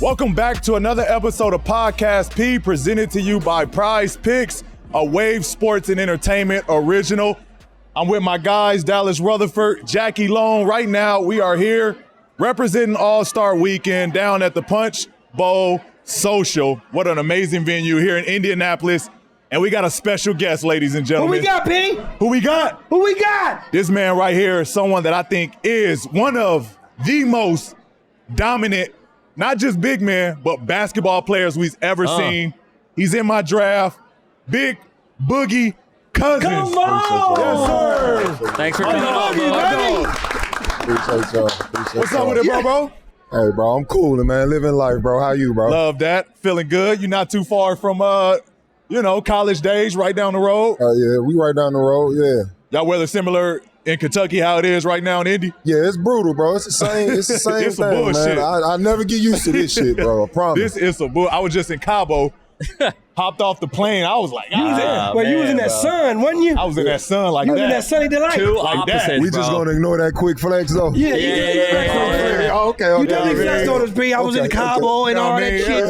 Welcome back to another episode of Podcast P, presented to you by Prize Picks, a Wave Sports and Entertainment original. I'm with my guys, Dallas Rutherford, Jackie Long. Right now, we are here representing All-Star Weekend down at the Punch Bowl Social. What an amazing venue here in Indianapolis. And we got a special guest, ladies and gentlemen. Who we got, P? Who we got? Who we got? This man right here is someone that I think is one of the most dominant, not just big men, but basketball players we've ever seen. He's in my draft. Big Boogie Cousins. Come on! Yes, sir. Thanks for coming on, Boogie, bro. Appreciate y'all. What's up with it, bro? Hey, bro, I'm coolin', man. Living life, bro. How you, bro? Love that. Feeling good. You're not too far from, college days, right down the road. Yeah, we right down the road, yeah. Y'all weather similar in Kentucky how it is right now in Indy? Yeah, it's brutal, bro. It's the same It's thing, some bullshit. man. I never get used to this shit, bro. I promise. This is some bull. I was just in Cabo, hopped off the plane. I was like, You was in that sun, wasn't you? I was in that sun like You that. was in that sunny delight. Two Like that. opposites, we just bro. gonna ignore that quick flex, though. Yeah, you did flex on us. Oh, okay. You did flex on us, B. I was in Cabo and all that shit.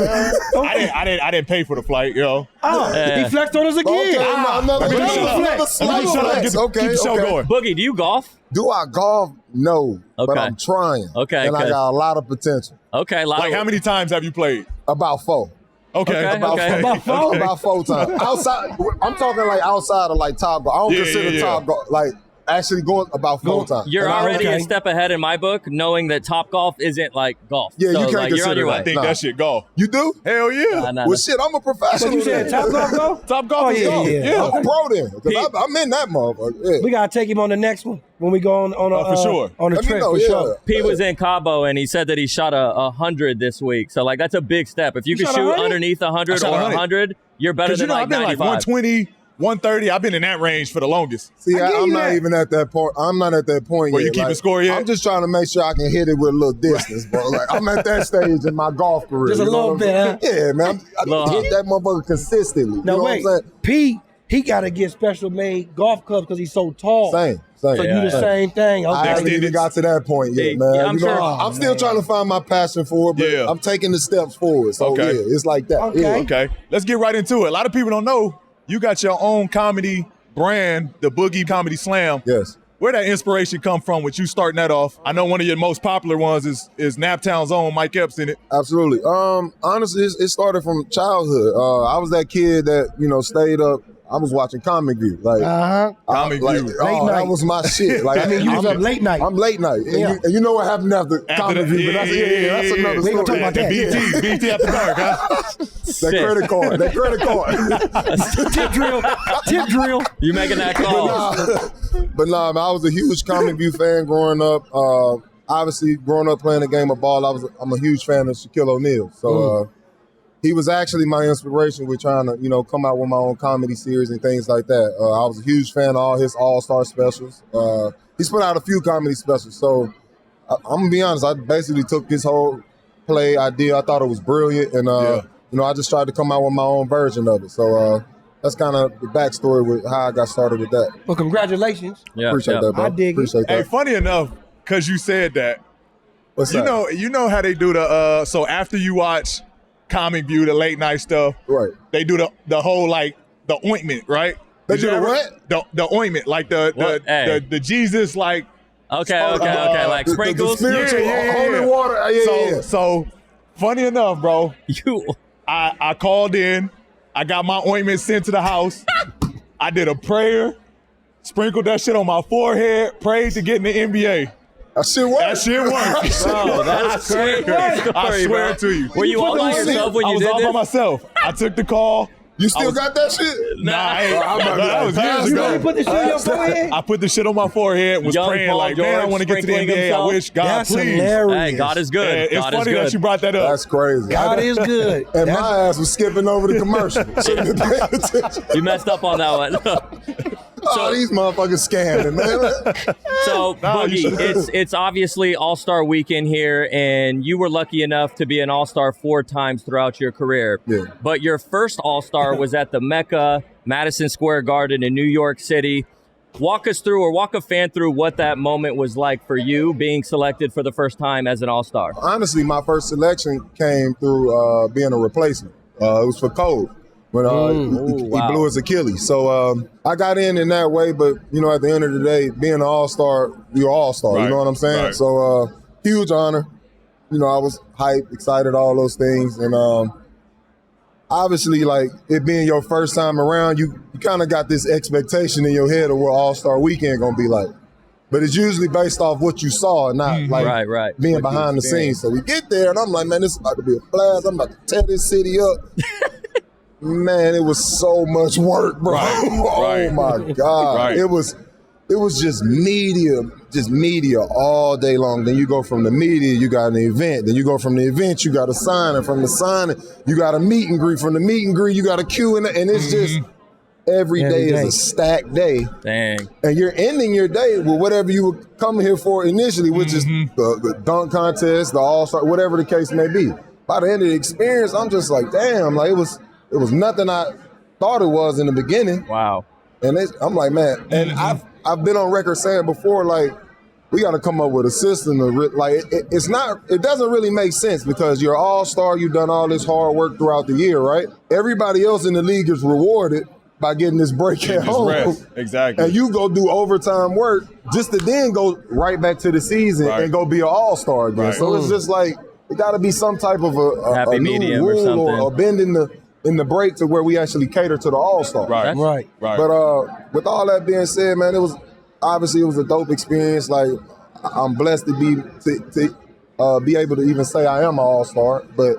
Okay. I didn't pay for the flight, yo. He flexed on us again. Okay, another Let me flex. shut up. Flex. Keep the show going. Boogie, do you golf? Do I golf? No, but Okay. I'm trying. Okay, and I good. got a lot of potential. Okay, Like, how many times have you played? About 4. Okay. About 4 times. Outside, I'm talking like outside of like top golf. I don't consider top golf like actually going about 4 times. You're And already a step ahead in my book, knowing that Top Golf isn't like golf. Yeah, so, you can't like, you're on consider your that. way. I think Nah. that shit golf. You do? Hell yeah. Nah. Well, shit, I'm a professional. But you said then. Top Golf go? Top golf is golf. Yeah. I'm a pro then. Because I'm in that motherfucker. Yeah. We gotta take him on the next one when we go on a for sure. on a Let me trip know, for yeah. sure. P was in Cabo, and he said that he shot 100 this week. So, like, that's a big step. If you can shot shoot 100? underneath 100 shot or 100. 100, you're better Because, than like I've been 95. like 120, 130. I've been in that range for the longest. See, I give I'm you not that. even at that point. I'm not at that point Where yet. you keeping score yet? I'm just trying to make sure I can hit it with a little distance, bro. Like, I'm at that stage in my golf career. Just a you know little what I'm bit, saying? Yeah, man. I Little hit that motherfucker consistently. You Now know wait, what I'm P, he gotta get special made golf clubs because he's so tall. saying? Same. So you the same thing. I Okay. haven't even got to that point yet, Big. man. Yeah, I'm You know, sure. I'm still trying to find my passion for it, but Yeah. I'm taking the steps forward. So, Okay. yeah, it's like that. Okay. Yeah. Okay. Let's get right into it. A lot of people don't know you got your own comedy brand, the Boogie Comedy Slam. Yes. Where that inspiration come from with you starting that off? I know one of your most popular ones is Naptown's own Mike Epps in it. Absolutely. Honestly, it started from childhood. I was that kid that, stayed up. I was watching Comic View. Like, Comic View. Late night. That was my shit. Like, You was up late night. I'm late night. And, Yeah. you know what happened after Comic View? But that's another We ain't gonna story. talk about that. BT after dark, huh? That credit card. Tip drill. You making that call? But nah, man, I was a huge Comic View fan growing up. Obviously, growing up playing the game of ball, I'm a huge fan of Shaquille O'Neal. So he was actually my inspiration with trying to, come out with my own comedy series and things like that. I was a huge fan of all his All-Star specials. He's put out a few comedy specials. So I'm going to be honest, I basically took his whole play idea. I thought it was brilliant. And, I just tried to come out with my own version of it. So that's kind of the backstory with how I got started with that. Well, congratulations. Yeah, Appreciate that, bro. I dig it. Appreciate that. Hey, funny enough, because you said that, What's that? you know how they do the, so after you watch Comic View, the late night stuff, Right. they do the whole, like, the ointment, right? They Did do you the ever- what? The ointment, like What? Hey. the Jesus, like, Okay. Like The sprinkles? spiritual Yeah. holy water. Yeah. So funny enough, bro, You. I called in, I got my ointment sent to the house, I did a prayer, sprinkled that shit on my forehead, prayed to get in the NBA. That shit works. That shit worked. Bro, that's crazy. I swear to you. Were you all by yourself when I you was did all this? by myself. I took the call. You still got that shit? Nah, I ain't. I'm about to that was be years like, You ago. really put this shit on your forehead? I put the shit on my forehead and was Young praying Paul like, man, I George want to get to the sprinkling NBA. himself. I wish God, That's please. hilarious. Hey, God is good. And it's God is funny good. that you brought that up. That's crazy. God is good. And my ass was skipping over the commercial. Shouldn't have paid attention. You messed up on that one. Oh, these motherfuckers scamming, man. So, Nah, you Boogie, it's obviously All-Star Weekend here, and you were lucky enough to be an All-Star 4 times throughout your career. Yeah. But your first All-Star was at the Mecca, Madison Square Garden in New York City. Walk us through, or walk a fan through, what that moment was like for you being selected for the first time as an All-Star. Honestly, my first selection came through being a replacement. It was for Kobe when he blew his Achilles. So I got in that way, but, at the end of the day, being an All-Star, you're an All-Star. Right. You know what I'm saying? Right. So huge honor. I was hyped, excited, all those things. And obviously, like, it being your first time around, you kind of got this expectation in your head of what All-Star Weekend going to be like. But it's usually based off what you saw and not being behind the scenes. So we get there, and I'm like, man, this is about to be a blast. I'm about to tear this city up. Man, it was so much work, bro. Oh, my God. Right. It was just media all day long. Then you go from the media, you got an event. Then you go from the event, you got a signing. From the signing, you got a meet and greet. From the meet and greet, you got a queue. And it's just every day is a stacked day. Dang. And you're ending your day with whatever you were coming here for initially, which is the dunk contest, the All-Star, whatever the case may be. By the end of the experience, I'm just like, damn, like it was nothing I thought it was in the beginning. Wow. And I'm like, man, and I've been on record saying before, like, we got to come up with a system to it doesn't really make sense because you're all-star, you've done all this hard work throughout the year, right? Everybody else in the league is rewarded by getting this break at home. Rest. Exactly. And you go do overtime work just to then go right back to the season and go be an all-star again. Right. So it's just like, it got to be some type of a Happy new medium rule or something. or a bend in the break to where we actually cater to the all-star. Right. But with all that being said, man, it was a dope experience. Like, I'm blessed to be able to even say I am an all-star. But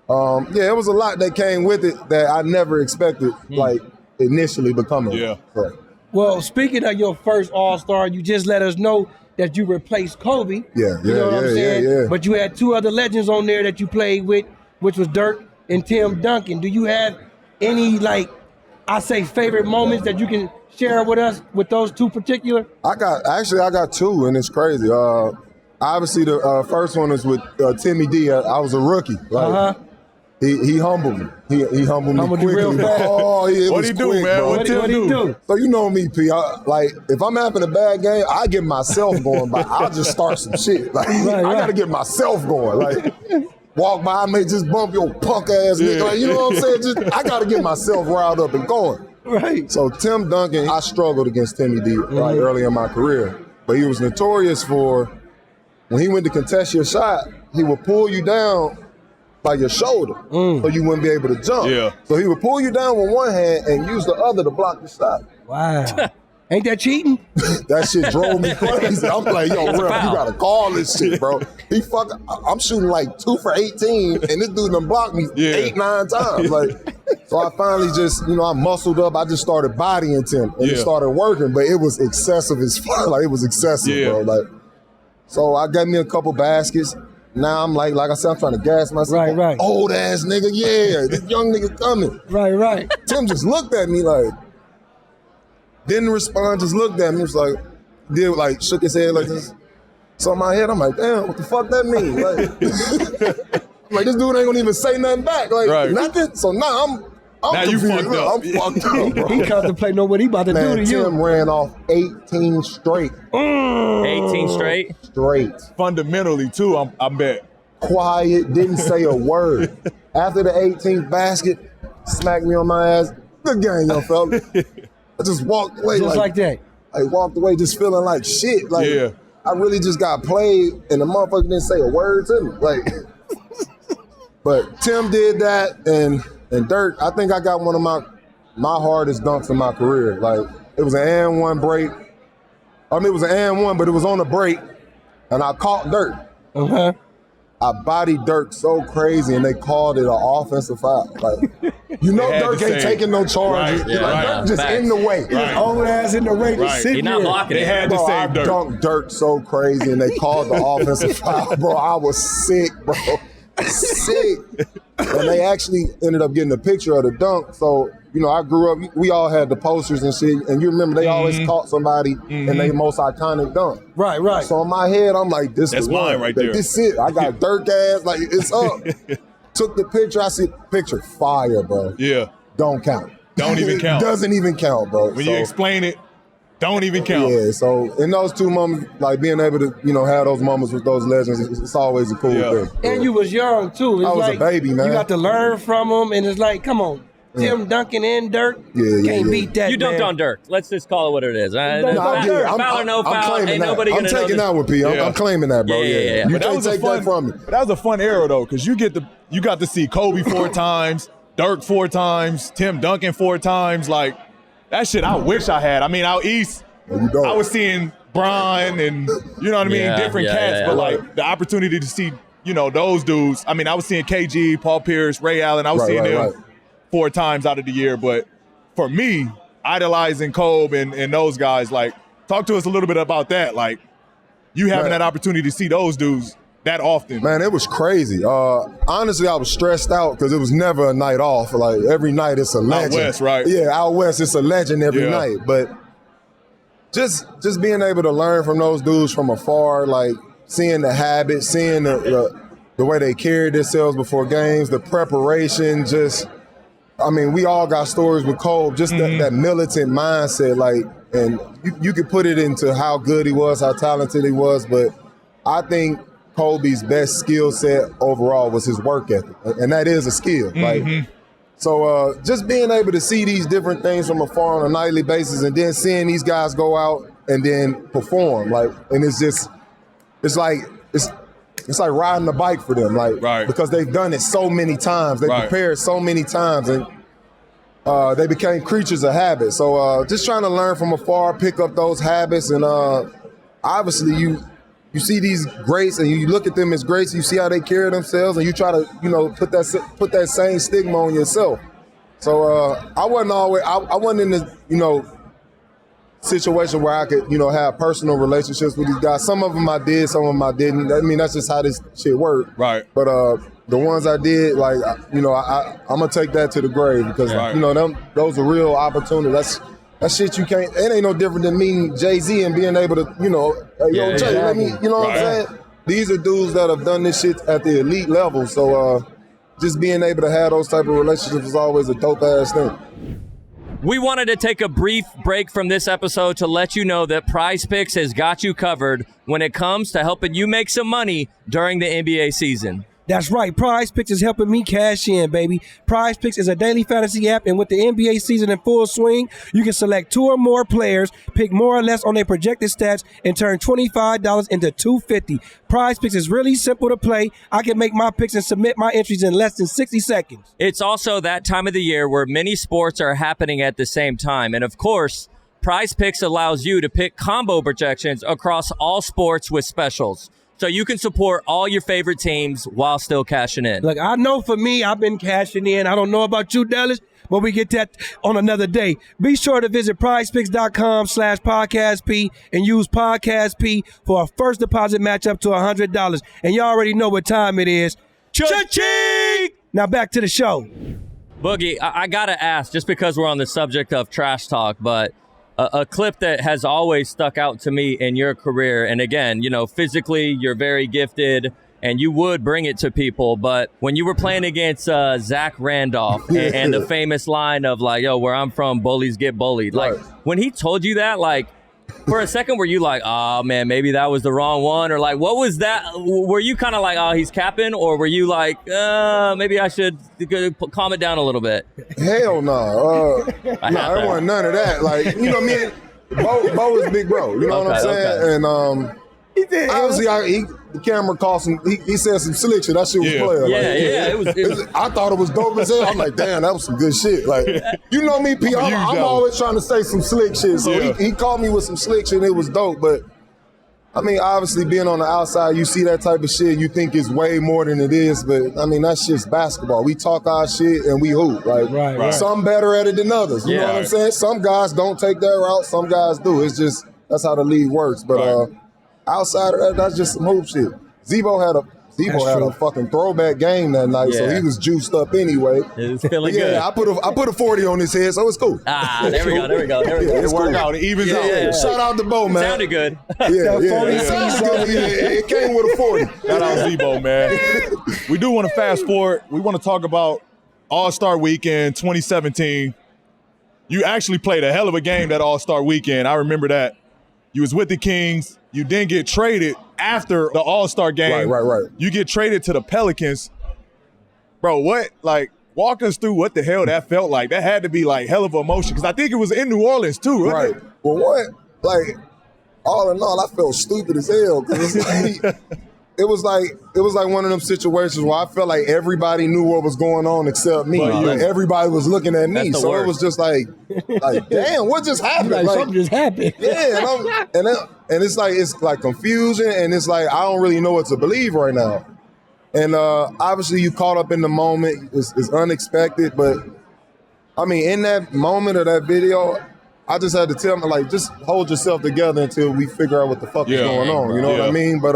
it was a lot that came with it that I never expected, like initially becoming. Yeah. So. Well, speaking of your first All-Star, you just let us know that you replaced Kobe. Yeah. You know what I'm saying? Yeah. But you had two other legends on there that you played with, which was Dirk and Tim Duncan. Do you have any, favorite moments that you can share with us with those two particular? I got two, and it's crazy. Obviously, the first one is with Timmy D. I was a rookie. He humbled me. He humbled me quickly. Real fast. Oh, yeah, What'd he do, quick, man? bro. What'd he do? So you know me, P. If I'm having a bad game, I get myself going, but I'll just start some shit. Like, I got to get myself going. Like, walk by, I may just bump your punk ass nigga. Like, you know what I'm saying? I got to get myself riled up and going. Right. So Tim Duncan, I struggled against Timmy D early in my career, but he was notorious for when he went to contest your shot, he would pull you down by your shoulder so you wouldn't be able to jump. Yeah. So he would pull you down with one hand and use the other to block the shot. Wow. Ain't that cheating? That shit drove me crazy. I'm like, yo, ref, you gotta call this shit, bro. I'm shooting like 2 for 18, and this dude done blocked me 8-9 times. Like, so I finally just, I muscled up. I just started bodying Tim, and it started working, but it was excessive as fuck. Like, it was excessive, bro. Like, so I got me a couple baskets. Now I'm like I said, I'm trying to gas myself. Right. Old ass nigga, yeah, this young nigga coming. Right. Tim just looked at me like, didn't respond, just looked at me, was like, shook his head like this. So in my head, I'm like, damn, what the fuck that mean? Like, I'm like, this dude ain't gonna even say nothing back. Like, nothing. So now I'm now you confused. fucked up. I'm fucked up, bro. He contemplating on what he about to do to you. Tim ran off 18 straight. 18 straight? Straight. Fundamentally, too, I bet. Quiet, didn't say a word. After the 18th basket, smacked me on my ass. Good game, young fella. I just walked away. Just like that. I walked away just feeling like shit. Like, I really just got played, and the motherfucker didn't say a word to me. Like, but Tim did that, and Dirk, I think I got one of my hardest dunks in my career. Like, it was an and one break. I mean, it was an and one, but it was on a break, and I caught Dirk. I bodied Dirk so crazy, and they called it an offensive foul. Like, Dirk ain't taking no charges. Dirk just in the way. Old ass in the way. He's not blocking it. They had to save Dirk. I dunked Dirk so crazy, and they called the offensive foul, bro. I was sick, bro. Sick. And they actually ended up getting a picture of the dunk. So, I grew up, we all had the posters and shit, and you remember they always caught somebody in their most iconic dunk. Right. So in my head, I'm like, that's mine one. right there. This it. I got Dirk ass, like, it's up. Took the picture, I see the picture, fire, bro. Yeah. Don't count. Don't even count. Doesn't even count, bro. When you explain it, Don't even count. Yeah, so in those 2 moments, like being able to, have those moments with those legends, it's always a cool thing. And you was young too. It's I was like, a baby, man. You got to learn from them, and it's like, come on, Tim Duncan and Dirk can't beat that. You dunked on Dirk. Let's just call it what it is. I'm Foul or no foul, ain't nobody gonna know. I'm taking that one, P. I'm claiming that, bro. Yeah. You can't take that from me. But that was a fun era though, because you got to see Kobe 4 times, Dirk 4 times, Tim Duncan 4 times. Like that shit, I wish I had. I mean, out east, I was seeing Brian and you know what I mean, different cats. But like the opportunity to see, those dudes. I mean, I was seeing KG, Paul Pierce, Ray Allen. I was seeing them 4 times out of the year. But for me, idolizing Kobe and those guys, like, talk to us a little bit about that. Like, you having that opportunity to see those dudes that often. Man, it was crazy. Honestly, I was stressed out because it was never a night off. Like, every night it's a legend. Out west, right? Yeah, out west it's a legend every night. But just being able to learn from those dudes from afar, like seeing the habits, seeing the way they carried themselves before games, the preparation, we all got stories with Kobe, just that militant mindset, like, and you could put it into how good he was, how talented he was, but I think Kobe's best skill set overall was his work ethic, and that is a skill. Like, so just being able to see these different things from afar on a nightly basis, and then seeing these guys go out and then perform, like, and it's like riding a bike for them, like, because they've done it so many times, they prepared so many times, and they became creatures of habit. So just trying to learn from afar, pick up those habits, and obviously you see these greats and you look at them as greats, you see how they carry themselves, and you try to, put that same stigma on yourself. So I wasn't in the, situation where I could, have personal relationships with these guys. Some of them I did, some of them I didn't. I mean, that's just how this shit worked. Right. But the ones I did, like, I'm gonna take that to the grave because those are real opportunities. That shit you can't. It ain't no different than meeting Jay-Z and being able to, hey, yo, Jay, let me, what I'm saying? These are dudes that have done this shit at the elite level. So just being able to have those type of relationships is always a dope ass thing. We wanted to take a brief break from this episode to let you know that Prize Picks has got you covered when it comes to helping you make some money during the NBA season. That's right. Prize Picks is helping me cash in, baby. Prize Picks is a daily fantasy app, and with the NBA season in full swing, you can select 2 or more players, pick more or less on their projected stats, and turn $25 into $250. Prize Picks is really simple to play. I can make my picks and submit my entries in less than 60 seconds. It's also that time of the year where many sports are happening at the same time. And of course, Prize Picks allows you to pick combo projections across all sports with specials, so you can support all your favorite teams while still cashing in. Look, I know for me, I've been cashing in. I don't know about you, Dallas, but we get that on another day. Be sure to visit prizepicks.com/podcastp and use podcastp for a first deposit match up to $100. And you already know what time it is. Cha-ching! Now back to the show. Boogie, I got to ask, just because we're on the subject of trash talk, but a clip that has always stuck out to me in your career, and again, physically you're very gifted and you would bring it to people, but when you were playing against Zach Randolph and the famous line of like, yo, where I'm from, bullies get bullied. Like, when he told you that, like, for a second, were you like, oh man, maybe that was the wrong one? Or like, what was that? Were you kind of like, oh, he's capping? Or were you like, maybe I should calm it down a little bit? Hell no. There wasn't none of that. Like, me and Bo is big bro. You know what I'm saying? Okay. And obviously, the camera called he said some slick shit. That shit was player. It was. I thought it was dope as hell. I'm like, damn, that was some good shit. Like, you know me, P. I'm always trying to say some slick shit. So he called me with some slick shit and it was dope. But, I mean, obviously being on the outside, you see that type of shit, you think it's way more than it is. But, I mean, that's just basketball. We talk our shit and we hoop. Like, some better at it than others. You know what I'm saying? Some guys don't take that route. Some guys do. It's just, that's how the league works. But, outside of that, that's just some hoop shit. Zebo had a fucking throwback game that night, so he was juiced up anyway. It was feeling good. Yeah, I put a 40 on his head, so it's cool. There we go. It worked out. It evens out. Yeah. Shout out to Bo, man. Sounded good. It came with a 40. Shout out Zebo, man. We do want to fast forward. We want to talk about All-Star Weekend 2017. you actually played a hell of a game that All-Star weekend. I remember that. You was with the Kings. You didn't get traded after the All-Star game. Right. You get traded to the Pelicans. Bro, walk us through what the hell that felt like. That had to be like hell of an emotion because I think it was in New Orleans too, right? Right. Well, all in all, I felt stupid as hell because it was like one of them situations where I felt like everybody knew what was going on except me. Everybody was looking at me, so it was just like, damn, what just happened? Something just happened. Yeah, and it's like confusion, and it's like I don't really know what to believe right now. And obviously, you caught up in the moment. It's unexpected, but I mean, in that moment of that video, I just had to tell them, like, just hold yourself together until we figure out what the fuck is going on. You know what I mean? But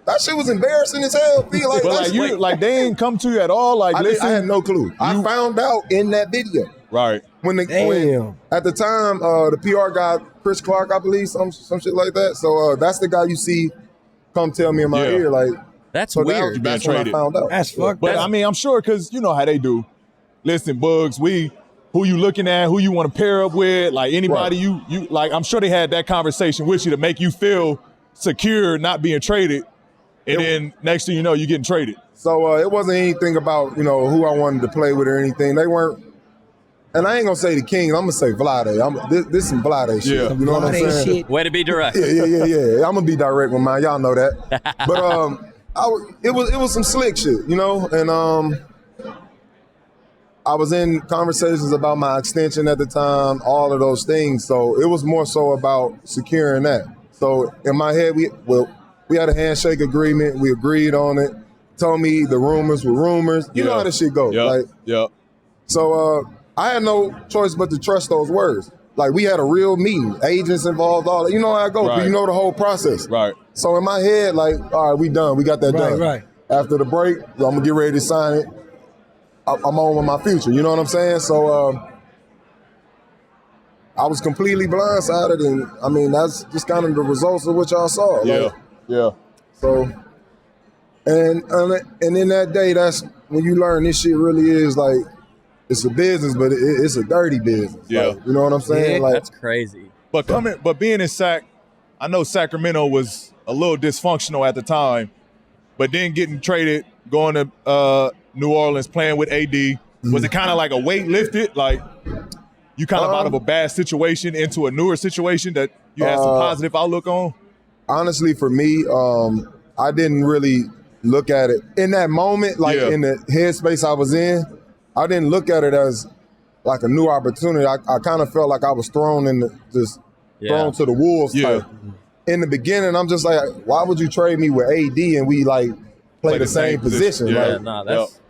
that shit was embarrassing as hell. But they ain't come to you at all. Like, I had no clue. I found out in that video. Right. When at the time, the PR guy, Chris Clark, I believe, some shit like that. So that's the guy you see come tell me in my ear, like. That's so weird. That's when I found out. That's fucked But up. I mean, I'm sure because you know how they do. Listen, Bugs, who you looking at, who you want to pair up with, like anybody you like. I'm sure they had that conversation with you to make you feel secure, not being traded. And then next thing you know, you're getting traded. So it wasn't anything about who I wanted to play with or anything. They weren't. And I ain't gonna say the Kings. I'm gonna say Vlade. This some Vlade shit. Yeah. You know what I'm saying? Shit. Way to be direct. Yeah. I'm gonna be direct with mine. Y'all know that. But it was some slick shit, and I was in conversations about my extension at the time, all of those things. So it was more so about securing that. So in my head, we had a handshake agreement. We agreed on it. Told me the rumors were rumors. You know how this shit goes. So I had no choice but to trust those words. Like, we had a real meeting, agents involved, all that. You know how it goes. Right. You know the whole process. Right. So in my head, like, all right, we done. We got that done. Right. After the break, I'm going to get ready to sign it. I'm on with my future. You know what I'm saying? So I was completely blindsided. And, I mean, that's just kind of the results of what y'all saw. Yeah. So, and in that day, that's when you learn this shit really is like, it's a business, but it's a dirty business. Yeah. Like, you know what I'm saying? Yeah, like, That's crazy. But being in Sac, I know Sacramento was a little dysfunctional at the time, but then getting traded, going to New Orleans, playing with AD, was it kind of like a weight lifted? Like you kind of out of a bad situation into a newer situation that you had some positive outlook on? Honestly, for me, I didn't really look at it in that moment, in the headspace I was in. I didn't look at it as like a new opportunity. I kind of felt like I was thrown thrown to the wolves type. In the beginning, I'm just like, why would you trade me with AD and we like play the same position?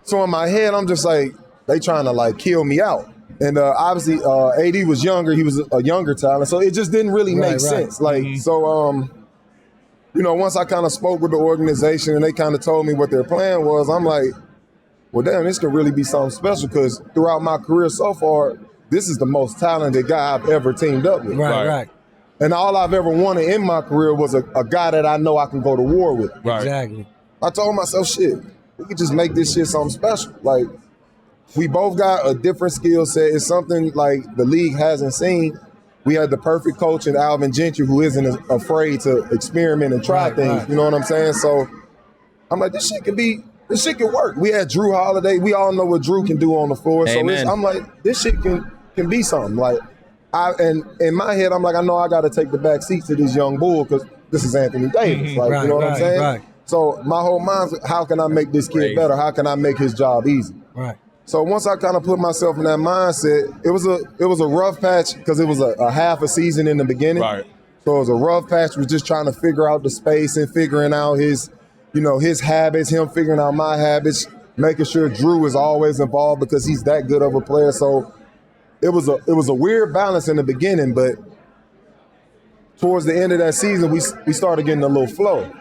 So in my head, I'm just like, they trying to like kill me out. And obviously, AD was younger. He was a younger talent, so it just didn't really make sense. Like so, once I kind of spoke with the organization and they kind of told me what their plan was, I'm like, well, damn, this could really be something special because throughout my career so far, this is the most talented guy I've ever teamed up with. Right. And all I've ever wanted in my career was a guy that I know I can go to war with. Right. Exactly. I told myself, shit, we could just make this shit something special. Like, we both got a different skill set. It's something like the league hasn't seen. We had the perfect coach in Alvin Gentry who isn't afraid to experiment and try things. Right. You know what I'm saying? So I'm like, this shit can work. We had Drew Holiday. We all know what Drew can do on the floor. Amen. So I'm like, this shit can be something. Like, and in my head, I'm like, I know I got to take the back seat to this young bull because this is Anthony Davis. Like, you know what I'm saying? Right. So my whole mind's, how can I make this kid better? How can I make his job easy? Right. So once I kind of put myself in that mindset, it was a rough patch because it was a half a season in the beginning. Right. So it was a rough patch. We're just trying to figure out the space and figuring out his habits, him figuring out my habits, making sure Drew is always involved because he's that good of a player. So it was a weird balance in the beginning, but towards the end of that season, we started getting a little flow.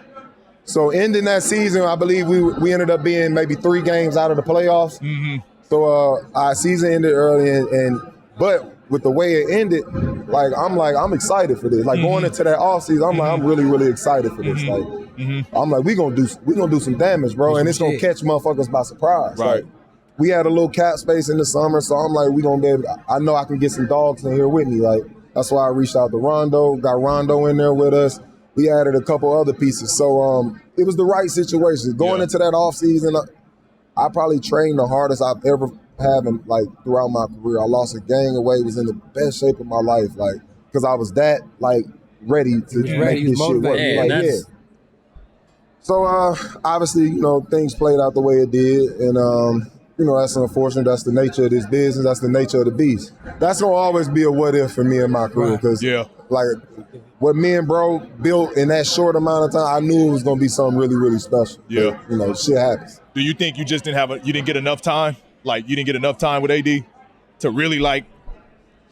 So ending that season, I believe we ended up being maybe 3 games out of the playoffs. Mm-hmm. So our season ended early, but with the way it ended, I'm excited for this. Like going into that offseason, I'm really, really excited for this. Like I'm like, we gonna do some damage, bro, and it's gonna catch motherfuckers by surprise. Right. we had a little cap space in the summer, so I'm like, we gonna be able to, I know I can get some dogs in here with me. Like, that's why I reached out to Rondo, got Rondo in there with us. We added a couple other pieces. So it was the right situation. Going into that offseason, I probably trained the hardest I've ever had like throughout my career. I lost a gang away, was in the best shape of my life, like, because I was that like ready to make this shit work. Yeah, So obviously, things played out the way it did, and that's unfortunate. That's the nature of this business. That's the nature of the beast. That's gonna always be a what if for me in my career, because like what me and bro built in that short amount of time, I knew it was gonna be something really, really special. Yeah, but, shit happens. Do you think you just you didn't get enough time? Like, you didn't get enough time with AD to really like?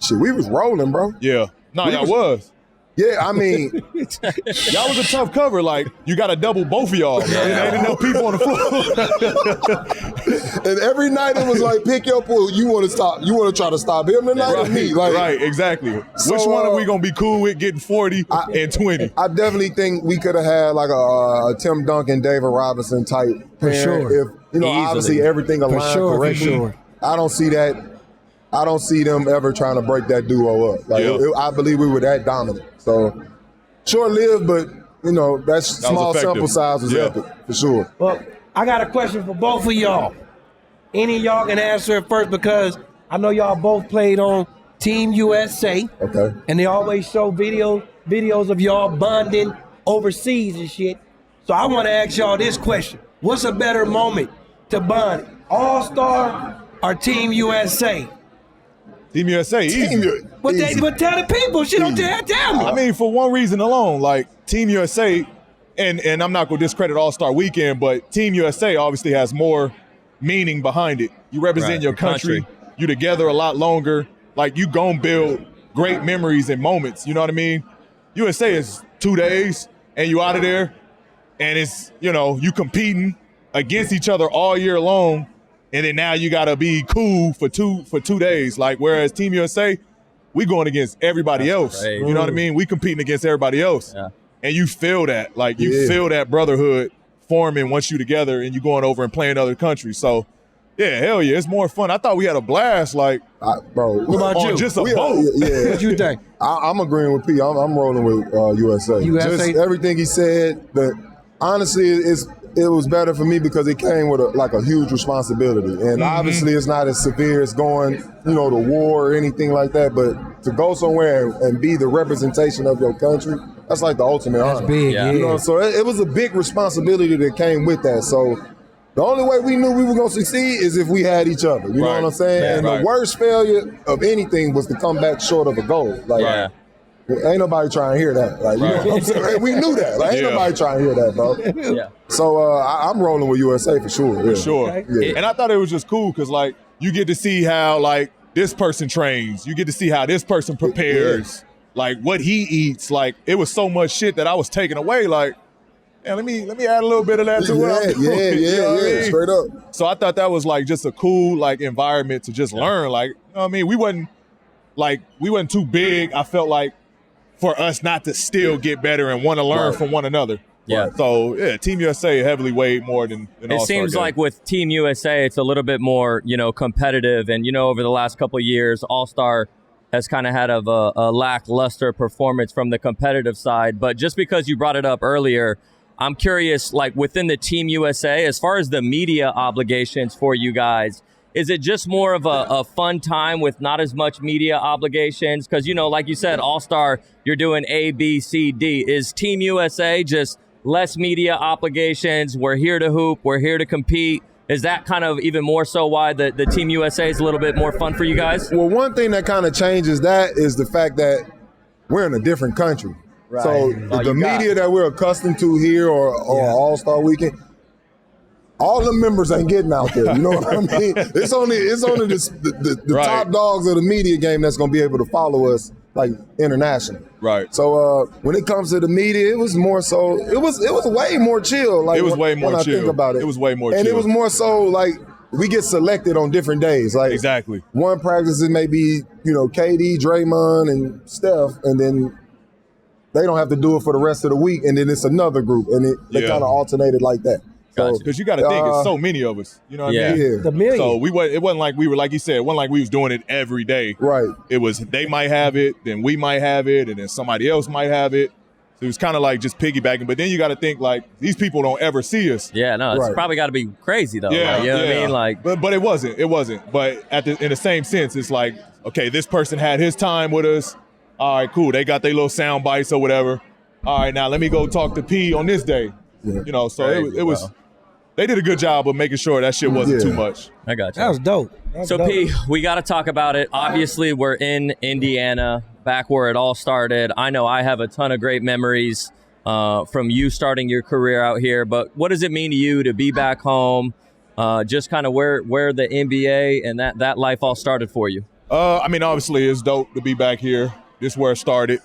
Shit, we was rolling, bro. Yeah, y'all was. Yeah, I mean, y'all was a tough cover. Like, you got to double both of y'all. Yeah. Ain't enough people on the floor. And every night it was like, pick your pool. You want to stop? You want to try to stop him tonight or me? Like, right, exactly. So, which one are we gonna be cool with getting 40 and 20? I definitely think we could have had like a Tim Duncan, David Robinson type for sure. If obviously everything aligned correctly. For sure. I don't see that. I don't see them ever trying to break that duo up. Like, I believe we were that dominant. So, short-lived, but, that's small sample size was epic, for sure. Well, I got a question for both of y'all. Any of y'all can answer it first, because I know y'all both played on Team USA. Okay. And they always show videos of y'all bonding overseas and shit. So I want to ask y'all this question. What's a better moment to bond, All-Star or Team USA? Team USA, easy. But tell the people, shit, don't tell me. I mean, for one reason alone, like Team USA, and I'm not going to discredit All-Star Weekend, but Team USA obviously has more meaning behind it. You represent your country. You together a lot longer. Like, you gon' build great memories and moments, you know what I mean? USA is 2 days, and you out of there, and it's, you competing against each other all year long. And then now you gotta be cool for two days. Like, whereas Team USA, we going against everybody else. Crazy. You know what I mean? We competing against everybody else. Yeah. And you feel that. Like, you feel that brotherhood forming once you together and you going over and playing other countries. So, yeah, hell yeah, it's more fun. I thought we had a blast, like, bro. What about you? Just a boat. Yeah. What you think? I'm agreeing with P. I'm rolling with USA. Just everything he said. But honestly, it was better for me because it came with a huge responsibility. And obviously it's not as severe as going, to war or anything like that. But to go somewhere and be the representation of your country, that's like the ultimate honor. That's big, yeah. So it was a big responsibility that came with that. So the only way we knew we were going to succeed is if we had each other. You know what I'm saying? Yeah, and the worst failure of anything was to come back short of a goal. Like, ain't nobody trying to hear that. Like, you know what I'm saying? We knew that. Like, ain't nobody trying to hear that, bro. Yeah. So I'm rolling with USA for sure. For sure. Okay. Yeah. And I thought it was just cool because, like, you get to see how, like, this person trains. You get to see how this person prepares, like, what he eats. Like, it was so much shit that I was taking away. Like, let me add a little bit of that to what I'm doing. Yeah, straight up. So I thought that was, like, just a cool, like, environment to just learn. Like, we wasn't too big. I felt like for us not to still get better and want to learn from one another. Yeah. So, Team USA heavily weighed more than All-Star. It seems game. like with Team USA, it's a little bit more, competitive. And, over the last couple of years, All-Star has kind of had a lackluster performance from the competitive side. But just because you brought it up earlier, I'm curious, like, within the Team USA, as far as the media obligations for you guys, is it just more of a fun time with not as much media obligations? Because, like you said, All-Star, you're doing A, B, C, D. Is Team USA just less media obligations? We're here to hoop. We're here to compete. Is that kind of even more so why the Team USA is a little bit more fun for you guys? Well, one thing that kind of changes that is the fact that we're in a different country. Right. So the media that we're accustomed to here or All-Star Weekend, all the members ain't getting out there. You know what I mean? It's only the top dogs of the media game that's going to be able to follow us, like, internationally. Right. So when it comes to the media, it was more so. It was way more chill. Like, it was way more when chill. I think about it, it was way more chill. And it was more so like we get selected on different days. Like, exactly. One practice it may be KD, Draymond, and Steph, and then they don't have to do it for the rest of the week, and then it's another group, and they kind of alternated like that. Because you got to think, it's so many of us. You know what I mean? Yeah. The million. So it wasn't like we were, like you said, it wasn't like we was doing it every day. Right. It was they might have it, then we might have it, and then somebody else might have it. So it was kind of like just piggybacking. But then you got to think, like, these people don't ever see us. Yeah, no, it's Right. probably got to be crazy though. Yeah, like, you know what I mean? Like, but it wasn't. It wasn't. But in the same sense, it's like, okay, this person had his time with us. All right, cool. They got their little sound bites or whatever. All right, now let me go talk to P on this day. Yeah. You know, so Crazy, it was. bro. They did a good job of making sure that shit wasn't Yeah. too much. I got you. That was dope. So, P, we got to talk about it. Obviously, we're in Indiana, back where it all started. I know I have a ton of great memories from you starting your career out here. But what does it mean to you to be back home? Just kind of where the NBA and that life all started for you? I mean, obviously, it's dope to be back here. This is where it started.